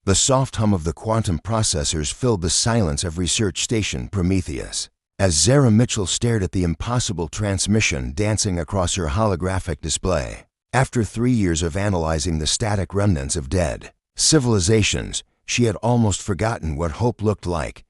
The soft hum of the quantum processors filled the silence of Research Station Prometheus. As Zara Mitchell stared at the impossible transmission dancing across her holographic display. After 3 years of analyzing the static remnants of dead civilizations, she had almost forgotten what hope looked like.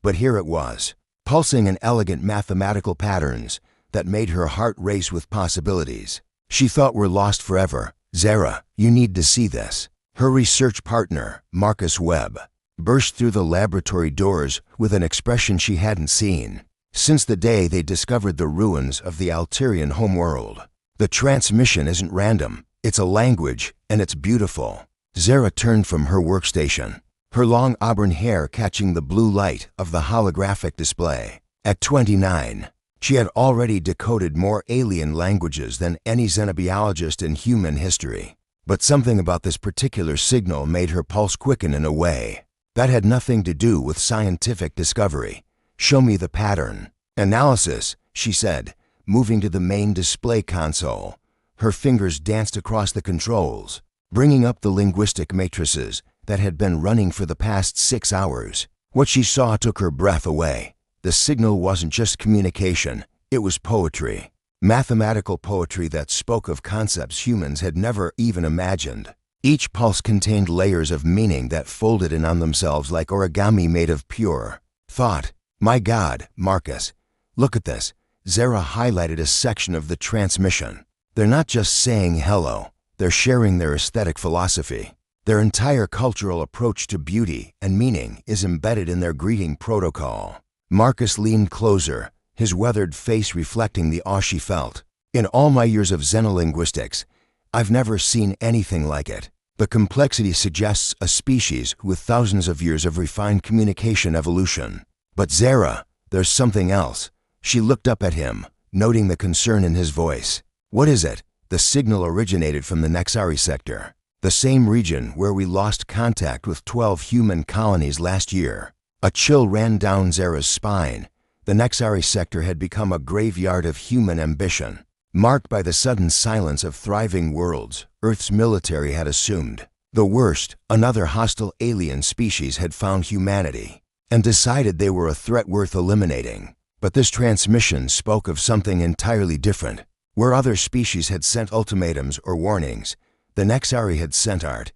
But here it was, pulsing in elegant mathematical patterns that made her heart race with possibilities. She thought we're lost forever. Zara, you need to see this. Her research partner, Marcus Webb, burst through the laboratory doors with an expression she hadn't seen since the day they discovered the ruins of the Alterian homeworld. The transmission isn't random, it's a language, and it's beautiful. Zara turned from her workstation, her long auburn hair catching the blue light of the holographic display. At 29, she had already decoded more alien languages than any xenobiologist in human history. But something about this particular signal made her pulse quicken in a way that had nothing to do with scientific discovery. Show me the pattern. Analysis, she said, moving to the main display console. Her fingers danced across the controls, bringing up the linguistic matrices that had been running for the past 6 hours. What she saw took her breath away. The signal wasn't just communication, it was poetry. Mathematical poetry that spoke of concepts humans had never even imagined. Each pulse contained layers of meaning that folded in on themselves like origami made of pure thought. My God, Marcus, look at this. Zara highlighted a section of the transmission. They're not just saying hello, they're sharing their aesthetic philosophy. Their entire cultural approach to beauty and meaning is embedded in their greeting protocol. Marcus leaned closer, his weathered face reflecting the awe she felt. In all my years of xenolinguistics, I've never seen anything like it. The complexity suggests a species with thousands of years of refined communication evolution. But Zara, there's something else. She looked up at him, noting the concern in his voice. What is it? The signal originated from the Nexari sector, the same region where we lost contact with 12 human colonies last year. A chill ran down Zara's spine. The Nexari sector had become a graveyard of human ambition. Marked by the sudden silence of thriving worlds, Earth's military had assumed the worst. Another hostile alien species had found humanity and decided they were a threat worth eliminating. But this transmission spoke of something entirely different. Where other species had sent ultimatums or warnings, the Nexari had sent art.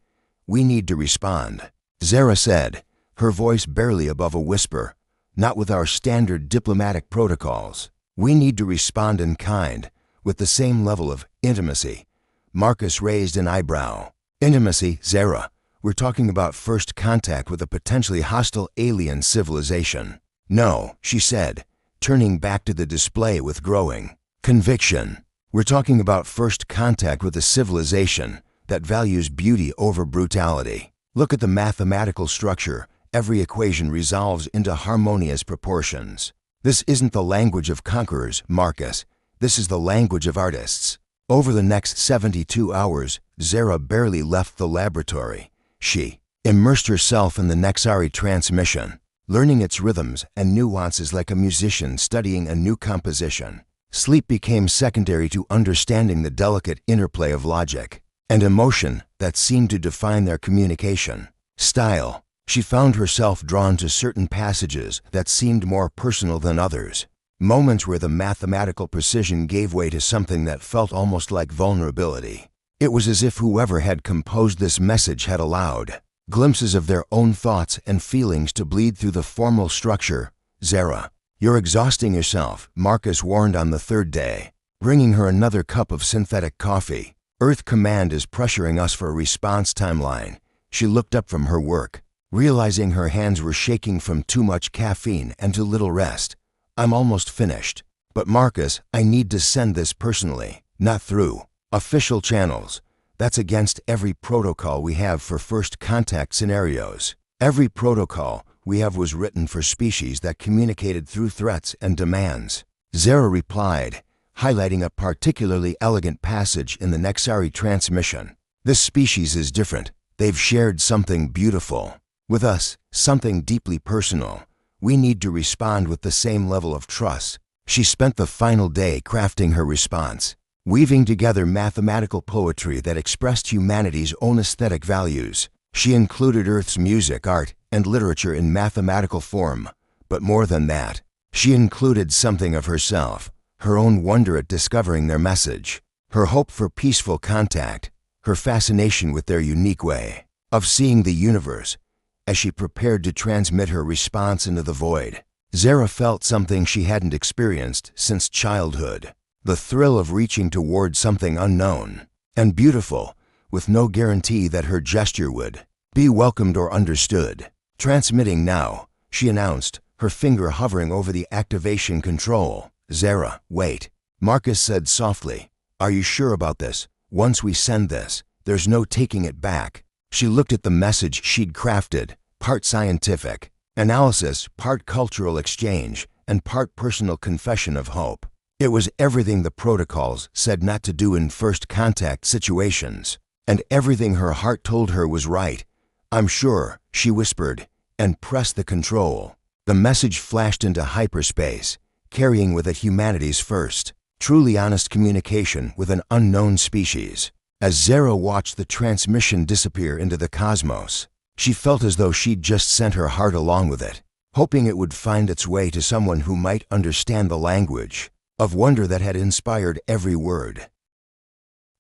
We need to respond, Zara said, her voice barely above a whisper. Not with our standard diplomatic protocols. We need to respond in kind, with the same level of intimacy. Marcus raised an eyebrow. Intimacy, Zara? We're talking about first contact with a potentially hostile alien civilization. No, she said, turning back to the display with growing conviction. We're talking about first contact with a civilization that values beauty over brutality. Look at the mathematical structure. Every equation resolves into harmonious proportions. This isn't the language of conquerors, Marcus. This is the language of artists. Over the next 72 hours, Zara barely left the laboratory. She immersed herself in the Nexari transmission, learning its rhythms and nuances like a musician studying a new composition. Sleep became secondary to understanding the delicate interplay of logic and emotion that seemed to define their communication style. She found herself drawn to certain passages that seemed more personal than others, moments where the mathematical precision gave way to something that felt almost like vulnerability. It was as if whoever had composed this message had allowed glimpses of their own thoughts and feelings to bleed through the formal structure. Zara, you're exhausting yourself, Marcus warned on the third day, bringing her another cup of synthetic coffee. Earth Command is pressuring us for a response timeline. She looked up from her work, realizing her hands were shaking from too much caffeine and too little rest. I'm almost finished. But Marcus, I need to send this personally, not through official channels. That's against every protocol we have for first contact scenarios. Every protocol we have was written for species that communicated through threats and demands. Zara replied, highlighting a particularly elegant passage in the Nexari transmission. This species is different. They've shared something beautiful with us, something deeply personal. We need to respond with the same level of trust. She spent the final day crafting her response, weaving together mathematical poetry that expressed humanity's own aesthetic values. She included Earth's music, art, and literature in mathematical form, but more than that, she included something of herself, her own wonder at discovering their message, her hope for peaceful contact, her fascination with their unique way of seeing the universe. As she prepared to transmit her response into the void, Zara felt something she hadn't experienced since childhood, the thrill of reaching toward something unknown and beautiful, with no guarantee that her gesture would be welcomed or understood. Transmitting now, she announced, her finger hovering over the activation control. Zara, wait. Marcus said softly, are you sure about this? Once we send this, there's no taking it back. She looked at the message she'd crafted, part scientific analysis, part cultural exchange, and part personal confession of hope. It was everything the protocols said not to do in first contact situations, and everything her heart told her was right. I'm sure, she whispered, and pressed the control. The message flashed into hyperspace, carrying with it humanity's first, truly honest communication with an unknown species. As Zara watched the transmission disappear into the cosmos, she felt as though she'd just sent her heart along with it, hoping it would find its way to someone who might understand the language of wonder that had inspired every word.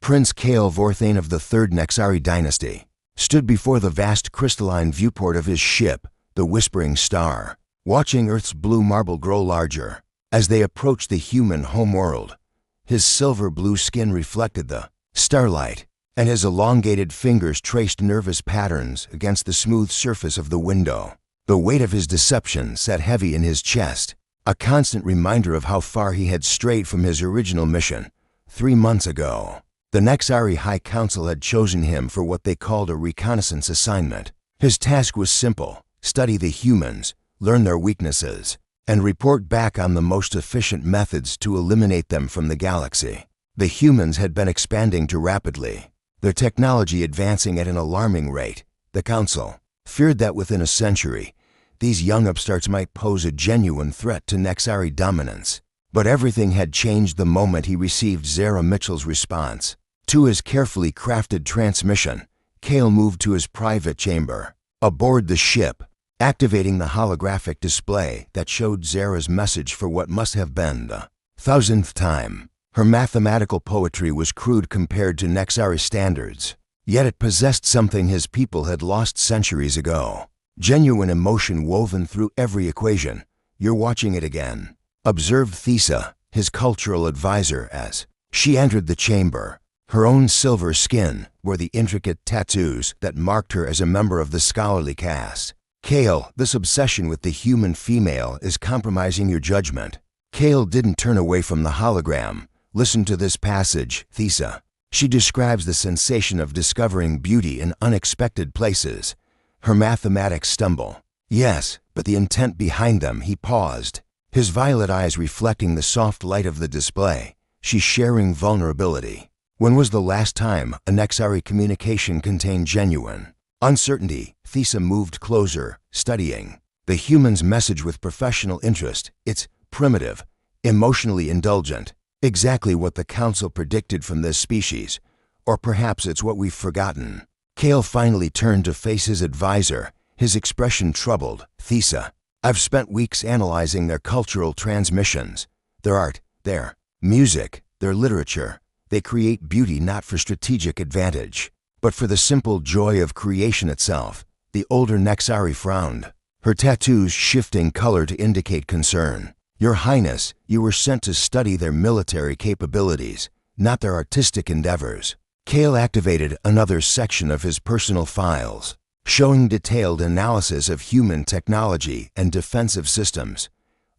Prince Kael Vorthane of the Third Nexari dynasty stood before the vast crystalline viewport of his ship, the Whispering Star, watching Earth's blue marble grow larger as they approached the human homeworld. His silver-blue skin reflected the starlight, and his elongated fingers traced nervous patterns against the smooth surface of the window. The weight of his deception sat heavy in his chest, a constant reminder of how far he had strayed from his original mission 3 months ago. The Nexari High Council had chosen him for what they called a reconnaissance assignment. His task was simple: study the humans, learn their weaknesses, and report back on the most efficient methods to eliminate them from the galaxy. The humans had been expanding too rapidly, their technology advancing at an alarming rate. The Council feared that within a century, these young upstarts might pose a genuine threat to Nexari dominance. But everything had changed the moment he received Zara Mitchell's response. To his carefully crafted transmission, Kael moved to his private chamber aboard the ship, activating the holographic display that showed Zara's message for what must have been the 1000th time. Her mathematical poetry was crude compared to Nexari standards, yet it possessed something his people had lost centuries ago. Genuine emotion woven through every equation. You're watching it again, observed Thesa, his cultural advisor, as she entered the chamber. Her own silver skin wore the intricate tattoos that marked her as a member of the scholarly caste. Kael, this obsession with the human female is compromising your judgment. Kael didn't turn away from the hologram. Listen to this passage, Thesa. She describes the sensation of discovering beauty in unexpected places. Her mathematics stumble. Yes, but the intent behind them. He paused, his violet eyes reflecting the soft light of the display. She's sharing vulnerability. When was the last time a Nexari communication contained genuine uncertainty? Thesa moved closer, studying the human's message with professional interest. It's primitive, emotionally indulgent, exactly what the Council predicted from this species. Or perhaps it's what we've forgotten. Kael finally turned to face his advisor, his expression troubled. Thesa, I've spent weeks analyzing their cultural transmissions, their art, their music, their literature. They create beauty not for strategic advantage, but for the simple joy of creation itself. The older Nexari frowned, her tattoos shifting color to indicate concern. Your Highness, you were sent to study their military capabilities, not their artistic endeavors. Kael activated another section of his personal files, showing detailed analysis of human technology and defensive systems.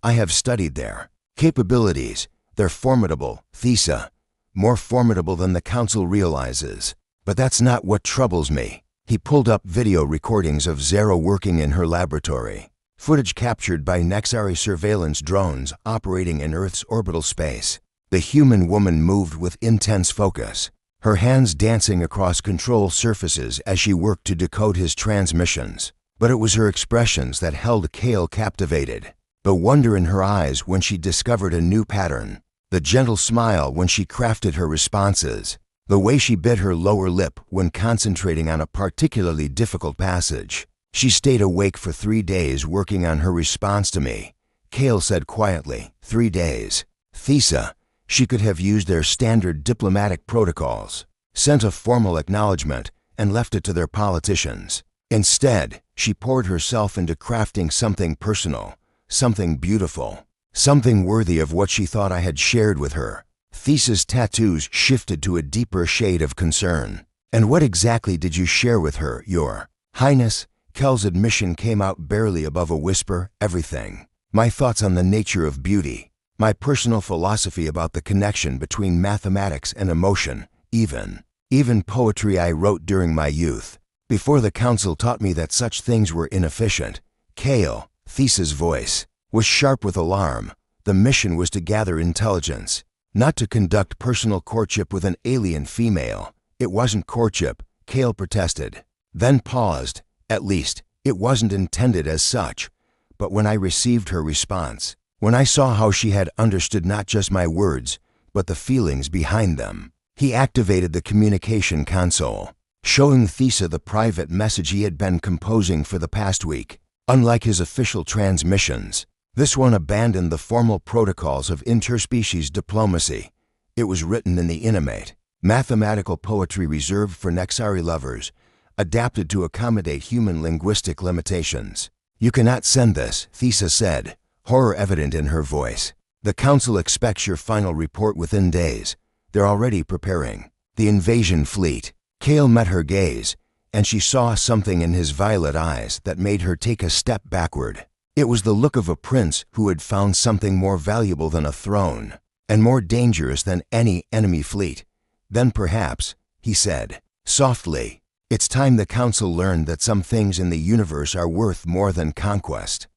I have studied their capabilities. They're formidable, Thesa. More formidable than the Council realizes. But that's not what troubles me. He pulled up video recordings of Zara working in her laboratory, footage captured by Nexari surveillance drones operating in Earth's orbital space. The human woman moved with intense focus, her hands dancing across control surfaces as she worked to decode his transmissions. But it was her expressions that held Kael captivated. The wonder in her eyes when she discovered a new pattern, the gentle smile when she crafted her responses. the way she bit her lower lip when concentrating on a particularly difficult passage. She stayed awake for 3 days working on her response to me. Cale said quietly, 3 days. Thesa, she could have used their standard diplomatic protocols, sent a formal acknowledgement, and left it to their politicians. Instead, she poured herself into crafting something personal, something beautiful, something worthy of what she thought I had shared with her. Thesa's tattoos shifted to a deeper shade of concern. And what exactly did you share with her, Your Highness? Kel's admission came out barely above a whisper, everything. My thoughts on the nature of beauty, my personal philosophy about the connection between mathematics and emotion, even poetry I wrote during my youth, before the council taught me that such things were inefficient. Cale, Thesa's voice, was sharp with alarm. The mission was to gather intelligence, not to conduct personal courtship with an alien female. It wasn't courtship, Cale protested, then paused. At least, it wasn't intended as such. But when I received her response, when I saw how she had understood not just my words, but the feelings behind them, he activated the communication console, showing Thesa the private message he had been composing for the past week. Unlike his official transmissions, this one abandoned the formal protocols of interspecies diplomacy. It was written in the intimate, mathematical poetry reserved for Nexari lovers, adapted to accommodate human linguistic limitations. You cannot send this, Thesa said, horror evident in her voice. The council expects your final report within days. They're already preparing the invasion fleet. Cale met her gaze, and she saw something in his violet eyes that made her take a step backward. It was the look of a prince who had found something more valuable than a throne, and more dangerous than any enemy fleet. Then perhaps, he said, softly, it's time the council learned that some things in the universe are worth more than conquest.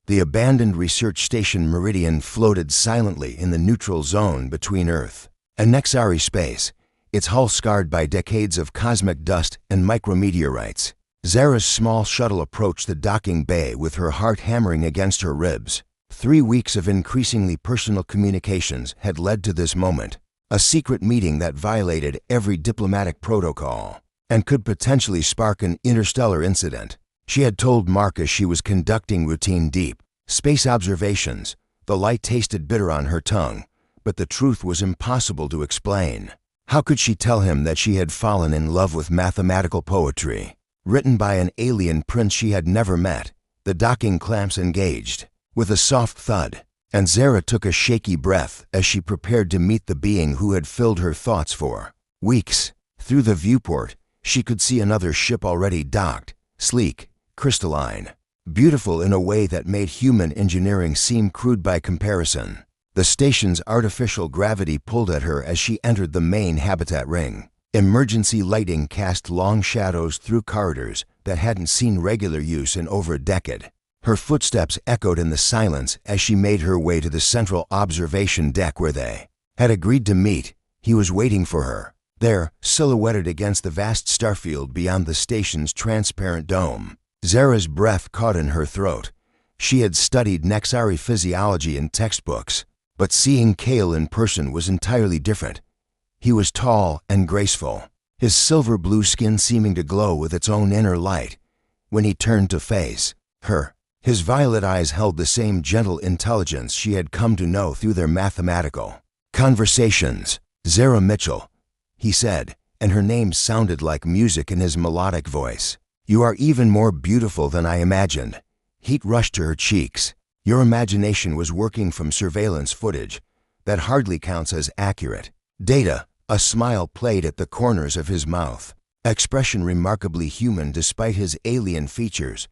The abandoned research station Meridian floated silently in the neutral zone between Earth and Nexari space, its hull scarred by decades of cosmic dust and micrometeorites. Zara's small shuttle approached the docking bay with her heart hammering against her ribs. 3 weeks of increasingly personal communications had led to this moment, a secret meeting that violated every diplomatic protocol and could potentially spark an interstellar incident. She had told Marcus she was conducting routine deep space observations. The light tasted bitter on her tongue, but the truth was impossible to explain. How could she tell him that she had fallen in love with mathematical poetry, written by an alien prince she had never met? The docking clamps engaged with a soft thud, and Zara took a shaky breath as she prepared to meet the being who had filled her thoughts for weeks. Through the viewport, she could see another ship already docked, sleek, crystalline, beautiful in a way that made human engineering seem crude by comparison. The station's artificial gravity pulled at her as she entered the main habitat ring. Emergency lighting cast long shadows through corridors that hadn't seen regular use in over a decade. Her footsteps echoed in the silence as she made her way to the central observation deck where they had agreed to meet. He was waiting for her, there, silhouetted against the vast starfield beyond the station's transparent dome. Zara's breath caught in her throat. She had studied Nexari physiology in textbooks, but seeing Cale in person was entirely different. He was tall and graceful, his silver blue skin seeming to glow with its own inner light. When he turned to face her, his violet eyes held the same gentle intelligence she had come to know through their mathematical conversations. Zara Mitchell, he said, and her name sounded like music in his melodic voice. You are even more beautiful than I imagined. Heat rushed to her cheeks. Your imagination was working from surveillance footage that hardly counts as accurate data. A smile played at the corners of his mouth, expression remarkably human despite his alien features.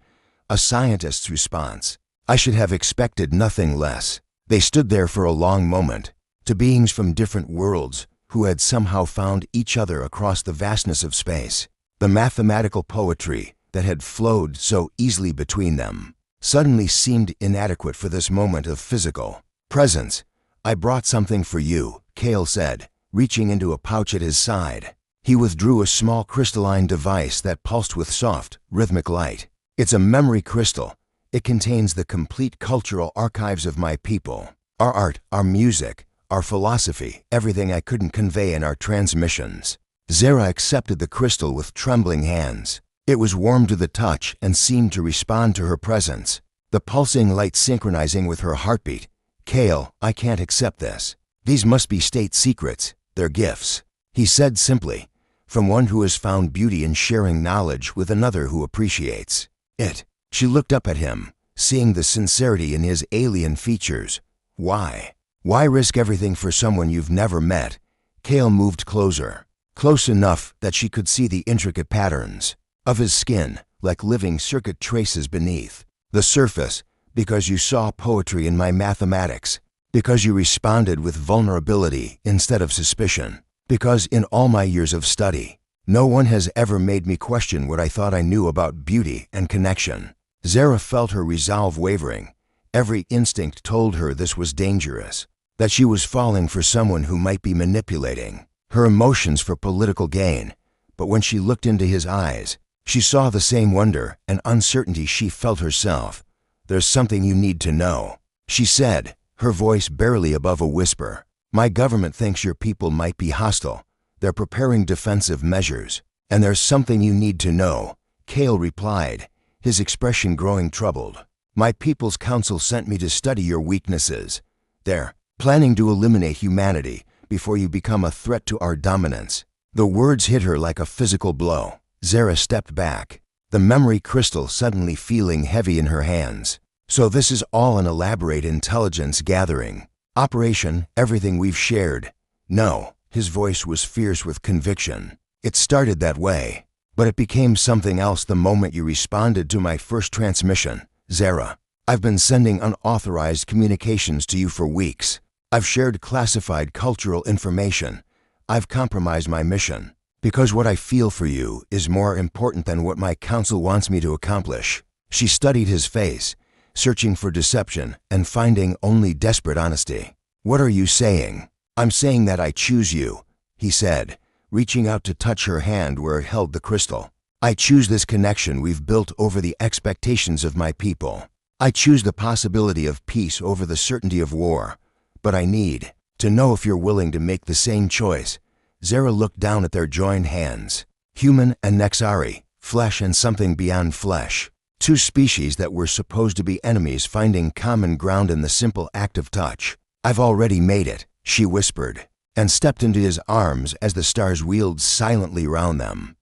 A scientist's response. I should have expected nothing less. They stood there for a long moment, two beings from different worlds who had somehow found each other across the vastness of space. The mathematical poetry that had flowed so easily between them suddenly seemed inadequate for this moment of physical presence. I brought something for you, Cale said, reaching into a pouch at his side. He withdrew a small crystalline device that pulsed with soft, rhythmic light. It's a memory crystal. It contains the complete cultural archives of my people. Our art, our music, our philosophy, everything I couldn't convey in our transmissions. Zara accepted the crystal with trembling hands. It was warm to the touch and seemed to respond to her presence, the pulsing light synchronizing with her heartbeat. Kale, I can't accept this. These must be state secrets. They're gifts, he said simply, from one who has found beauty in sharing knowledge with another who appreciates it. She looked up at him, seeing the sincerity in his alien features. Why? Why risk everything for someone you've never met? Kale moved closer, close enough that she could see the intricate patterns of his skin, like living circuit traces beneath the surface. Because you saw poetry in my mathematics, because you responded with vulnerability instead of suspicion, because in all my years of study, no one has ever made me question what I thought I knew about beauty and connection. Zara felt her resolve wavering. Every instinct told her this was dangerous, that she was falling for someone who might be manipulating her emotions for political gain. But when she looked into his eyes, she saw the same wonder and uncertainty she felt herself. There's something you need to know, she said, her voice barely above a whisper. My government thinks your people might be hostile. They're preparing defensive measures. And there's something you need to know, Kale replied, his expression growing troubled. My people's council sent me to study your weaknesses. They're planning to eliminate humanity before you become a threat to our dominance. The words hit her like a physical blow. Zara stepped back, the memory crystal suddenly feeling heavy in her hands. So this is all an elaborate intelligence gathering operation, everything we've shared? No, his voice was fierce with conviction. It started that way, but it became something else the moment you responded to my first transmission. Zara, I've been sending unauthorized communications to you for weeks. I've shared classified cultural information. I've compromised my mission, because what I feel for you is more important than what my council wants me to accomplish. She studied his face, searching for deception and finding only desperate honesty. What are you saying? I'm saying that I choose you, he said, reaching out to touch her hand where it held the crystal. I choose this connection we've built over the expectations of my people. I choose the possibility of peace over the certainty of war. But I need to know if you're willing to make the same choice. Zara looked down at their joined hands. Human and Nexari, flesh and something beyond flesh. Two species that were supposed to be enemies finding common ground in the simple act of touch. I've already made it, she whispered, and stepped into his arms as the stars wheeled silently round them.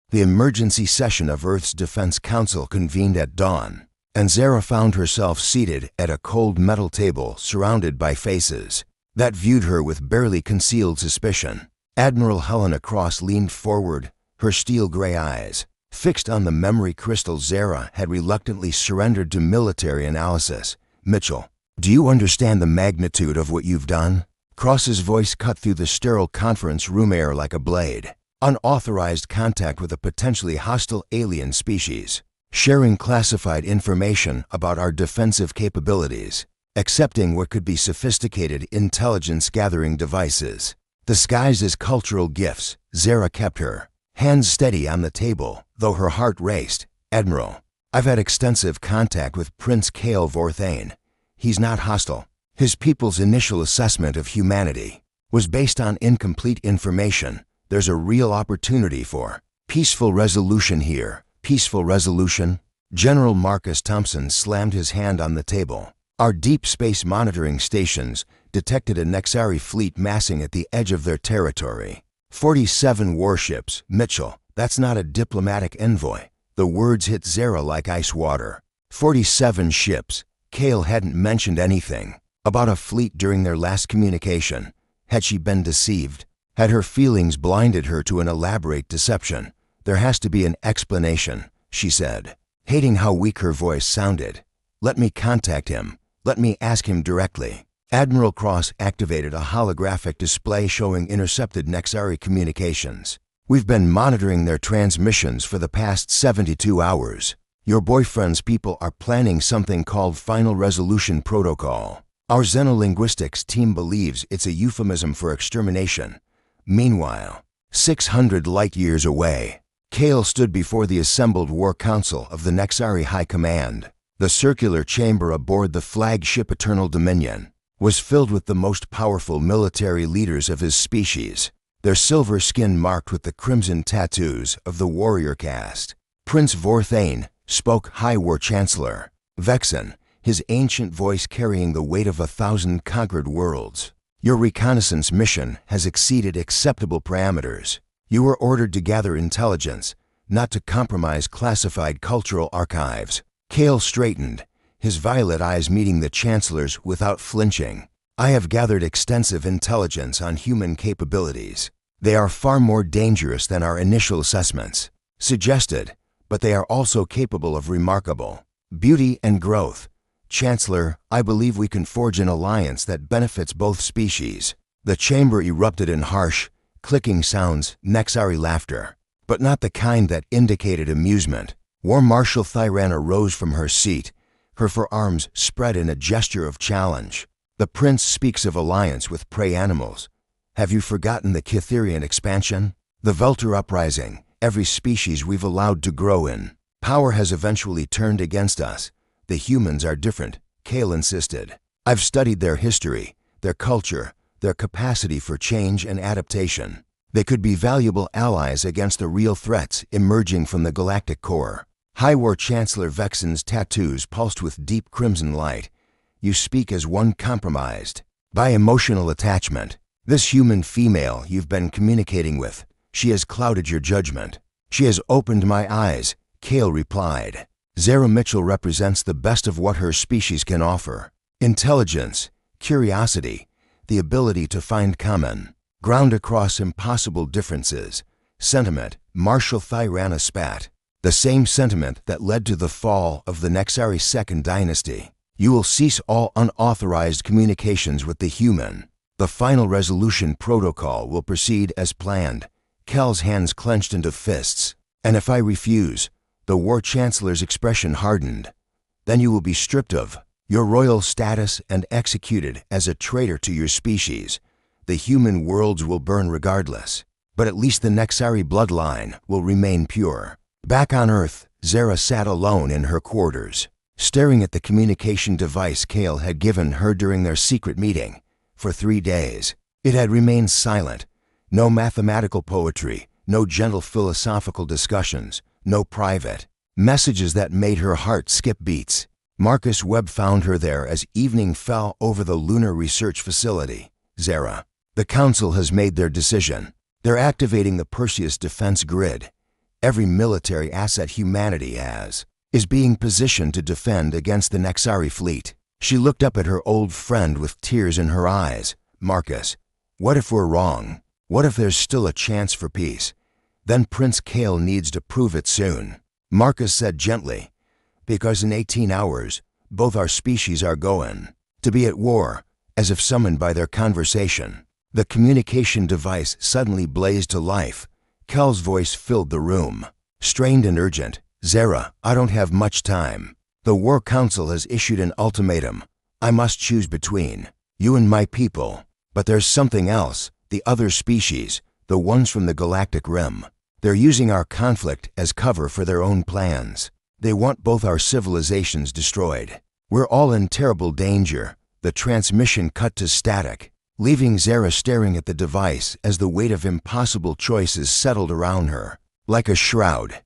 The emergency session of Earth's Defense Council convened at dawn, and Zara found herself seated at a cold metal table surrounded by faces that viewed her with barely concealed suspicion. Admiral Helena Cross leaned forward, her steel-gray eyes fixed on the memory crystal Zara had reluctantly surrendered to military analysis. Mitchell, do you understand the magnitude of what you've done? Cross's voice cut through the sterile conference room air like a blade. Unauthorized contact with a potentially hostile alien species. Sharing classified information about our defensive capabilities. Accepting what could be sophisticated intelligence-gathering devices. Disguised as cultural gifts, Zara kept her hands steady on the table, though her heart raced. Admiral, I've had extensive contact with Prince Kale Vorthane. He's not hostile. His people's initial assessment of humanity was based on incomplete information. There's a real opportunity for peaceful resolution here. Peaceful resolution? General Marcus Thompson slammed his hand on the table. Our deep space monitoring stations detected a Nexari fleet massing at the edge of their territory. 47 warships. Mitchell, that's not a diplomatic envoy. The words hit Zara like ice water. 47 ships. Kale hadn't mentioned anything about a fleet during their last communication. Had she been deceived? Had her feelings blinded her to an elaborate deception? There has to be an explanation, she said, hating how weak her voice sounded. Let me contact him. Let me ask him directly. Admiral Cross activated a holographic display showing intercepted Nexari communications. We've been monitoring their transmissions for the past 72 hours. Your boyfriend's people are planning something called Final Resolution Protocol. Our xenolinguistics team believes it's a euphemism for extermination. Meanwhile, 600 light-years away, Kale stood before the assembled War Council of the Nexari High Command, the circular chamber aboard the flagship Eternal Dominion. was filled with the most powerful military leaders of his species, their silver skin marked with the crimson tattoos of the warrior caste. Prince Vorthane spoke, High War Chancellor Vexen, his ancient voice carrying the weight of 1,000 conquered worlds. Your reconnaissance mission has exceeded acceptable parameters. You were ordered to gather intelligence, not to compromise classified cultural archives. Kale straightened, his violet eyes meeting the Chancellor's without flinching. I have gathered extensive intelligence on human capabilities. They are far more dangerous than our initial assessments suggested, but they are also capable of remarkable beauty and growth. Chancellor, I believe we can forge an alliance that benefits both species. The chamber erupted in harsh, clicking sounds, Nexari laughter, but not the kind that indicated amusement. War Marshal Thyrana rose from her seat, her forearms spread in a gesture of challenge. The prince speaks of alliance with prey animals. Have you forgotten the Kitherian expansion? The Velter uprising, every species we've allowed to grow in. Power has eventually turned against us. The humans are different, Kale insisted. I've studied their history, their culture, their capacity for change and adaptation. They could be valuable allies against the real threats emerging from the galactic core. High War Chancellor Vexen's tattoos pulsed with deep crimson light. You speak as one compromised by emotional attachment. This human female you've been communicating with, she has clouded your judgment. She has opened my eyes, Kale replied. Zara Mitchell represents the best of what her species can offer. Intelligence, curiosity, the ability to find common ground across impossible differences. Sentiment, Marshal Thyrana spat. The same sentiment that led to the fall of the Nexari Second Dynasty. You will cease all unauthorized communications with the human. The final resolution protocol will proceed as planned. Kel's hands clenched into fists. And if I refuse, the War Chancellor's expression hardened. Then you will be stripped of your royal status and executed as a traitor to your species. The human worlds will burn regardless, but at least the Nexari bloodline will remain pure. Back on Earth, Zara sat alone in her quarters, staring at the communication device Kale had given her during their secret meeting. For 3 days, it had remained silent. No mathematical poetry, no gentle philosophical discussions, no private messages that made her heart skip beats. Marcus Webb found her there as evening fell over the lunar research facility. Zara, the Council has made their decision. They're activating the Perseus defense grid. Every military asset humanity has is being positioned to defend against the Nexari fleet. She looked up at her old friend with tears in her eyes. Marcus, what if we're wrong? What if there's still a chance for peace? Then Prince Kale needs to prove it soon. Marcus said gently, because in 18 hours, both our species are going to be at war, as if summoned by their conversation. The communication device suddenly blazed to life. Kel's voice filled the room, strained and urgent. Zara, I don't have much time. The War Council has issued an ultimatum. I must choose between you and my people. But there's something else, the other species, the ones from the galactic rim. They're using our conflict as cover for their own plans. They want both our civilizations destroyed. We're all in terrible danger. The transmission cut to static, leaving Zara staring at the device as the weight of impossible choices settled around her, like a shroud.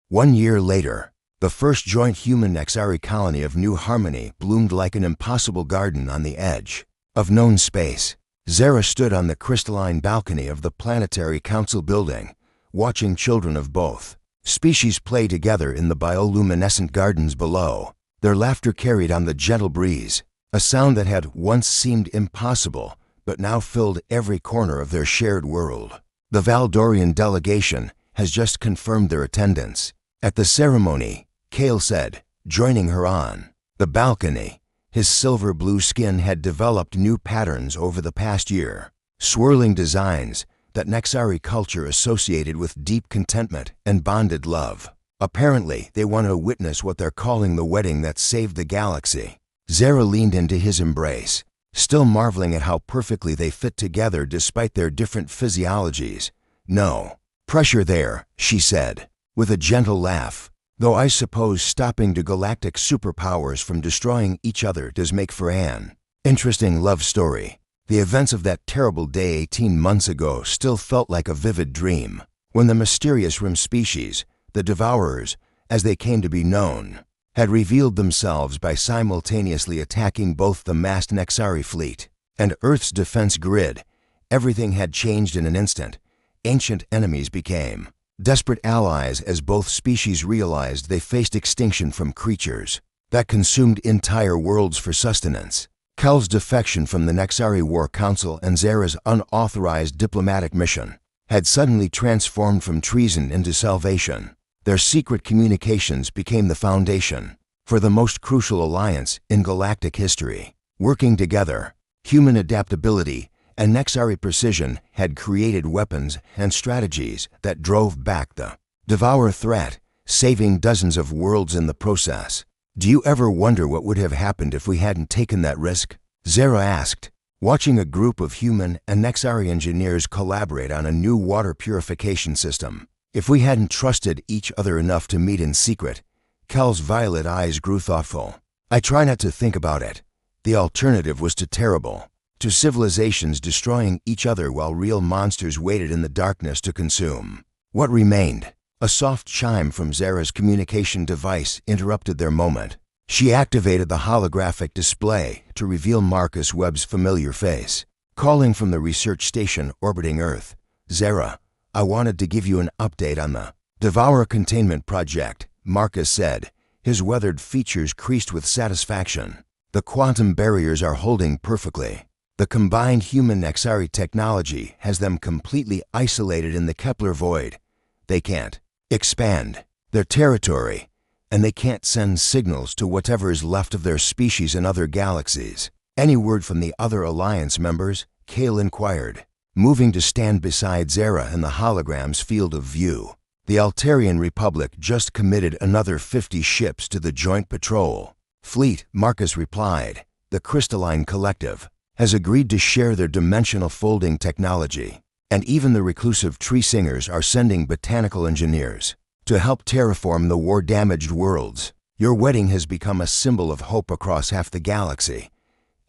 1 year later, the first joint human Nexari colony of New Harmony bloomed like an impossible garden on the edge of known space. Zara stood on the crystalline balcony of the Planetary Council building, watching children of both species play together in the bioluminescent gardens below. Their laughter carried on the gentle breeze, a sound that had once seemed impossible, but now filled every corner of their shared world. The Valdorian delegation has just confirmed their attendance at the ceremony, Kale said, joining her on the balcony. His silver blue skin had developed new patterns over the past year, swirling designs that Nexari culture associated with deep contentment and bonded love. Apparently, they want to witness what they're calling the wedding that saved the galaxy. Zara leaned into his embrace, still marveling at how perfectly they fit together despite their different physiologies. No pressure there, she said, with a gentle laugh. Though I suppose stopping the galactic superpowers from destroying each other does make for an Interesting love story. The events of that terrible day 18 months ago still felt like a vivid dream, when the mysterious Rim species, the Devourers, as they came to be known, had revealed themselves by simultaneously attacking both the massed Nexari fleet and Earth's defense grid. Everything had changed in an instant. Ancient enemies became desperate allies as both species realized they faced extinction from creatures that consumed entire worlds for sustenance. Kel's defection from the Nexari War Council and Zara's unauthorized diplomatic mission had suddenly transformed from treason into salvation. Their secret communications became the foundation for the most crucial alliance in galactic history. Working together, human adaptability and Nexari precision had created weapons and strategies that drove back the Devourer threat, saving dozens of worlds in the process. Do you ever wonder what would have happened if we hadn't taken that risk? Zara asked, watching a group of human and Nexari engineers collaborate on a new water purification system. If we hadn't trusted each other enough to meet in secret. Kel's violet eyes grew thoughtful. I try not to think about it. The alternative was too terrible. To civilizations destroying each other while real monsters waited in the darkness to consume. What remained? A soft chime from Zara's communication device interrupted their moment. She activated the holographic display to reveal Marcus Webb's familiar face. Calling from the research station orbiting Earth, Zara, I wanted to give you an update on the Devourer Containment Project, Marcus said, his weathered features creased with satisfaction. The quantum barriers are holding perfectly. The combined human-Nexari technology has them completely isolated in the Kepler void. They can't expand their territory, and they can't send signals to whatever is left of their species in other galaxies. Any word from the other Alliance members? Kale inquired, moving to stand beside Zara in the hologram's field of view. The Altarian Republic just committed another 50 ships to the Joint Patrol Fleet, Marcus replied. The Crystalline Collective has agreed to share their dimensional folding technology, and even the reclusive tree singers are sending botanical engineers to help terraform the war-damaged worlds. Your wedding has become a symbol of hope across half the galaxy.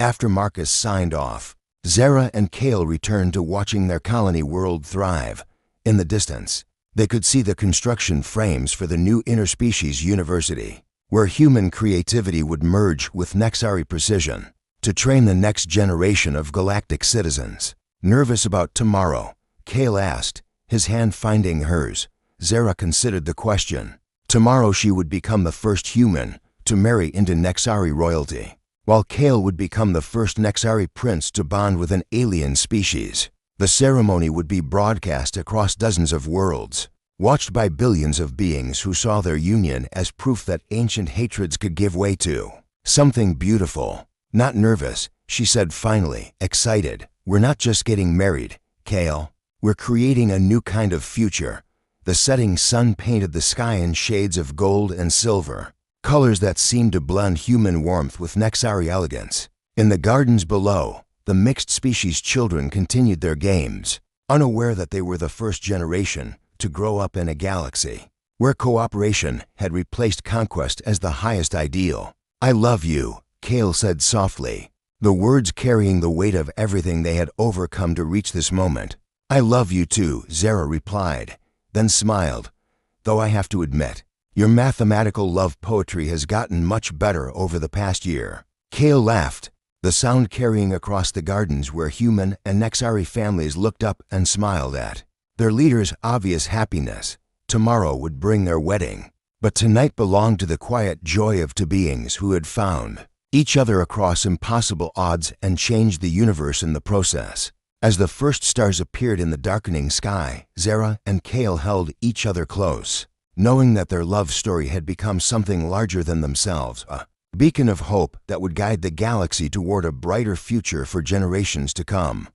After Marcus signed off, Zara and Kale returned to watching their colony world thrive. In the distance, they could see the construction frames for the new interspecies university, where human creativity would merge with Nexari precision to train the next generation of galactic citizens. Nervous about tomorrow? Kale asked, his hand finding hers. Zara considered the question. Tomorrow she would become the first human to marry into Nexari royalty, while Kale would become the first Nexari prince to bond with an alien species. The ceremony would be broadcast across dozens of worlds, watched by billions of beings who saw their union as proof that ancient hatreds could give way to something beautiful. Not nervous, she said finally, excited. We're not just getting married, Kale. We're creating a new kind of future. The setting sun painted the sky in shades of gold and silver, colors that seemed to blend human warmth with Nexari elegance. In the gardens below, the mixed species children continued their games, unaware that they were the first generation to grow up in a galaxy where cooperation had replaced conquest as the highest ideal. I love you, Kale said softly, the words carrying the weight of everything they had overcome to reach this moment. I love you too, Zara replied, then smiled. Though I have to admit, your mathematical love poetry has gotten much better over the past year. Kale laughed, the sound carrying across the gardens where human and Nexari families looked up and smiled at their leader's obvious happiness. Tomorrow would bring their wedding, but tonight belonged to the quiet joy of two beings who had found each other across impossible odds and changed the universe in the process. As the first stars appeared in the darkening sky, Zara and Kale held each other close, knowing that their love story had become something larger than themselves, a beacon of hope that would guide the galaxy toward a brighter future for generations to come.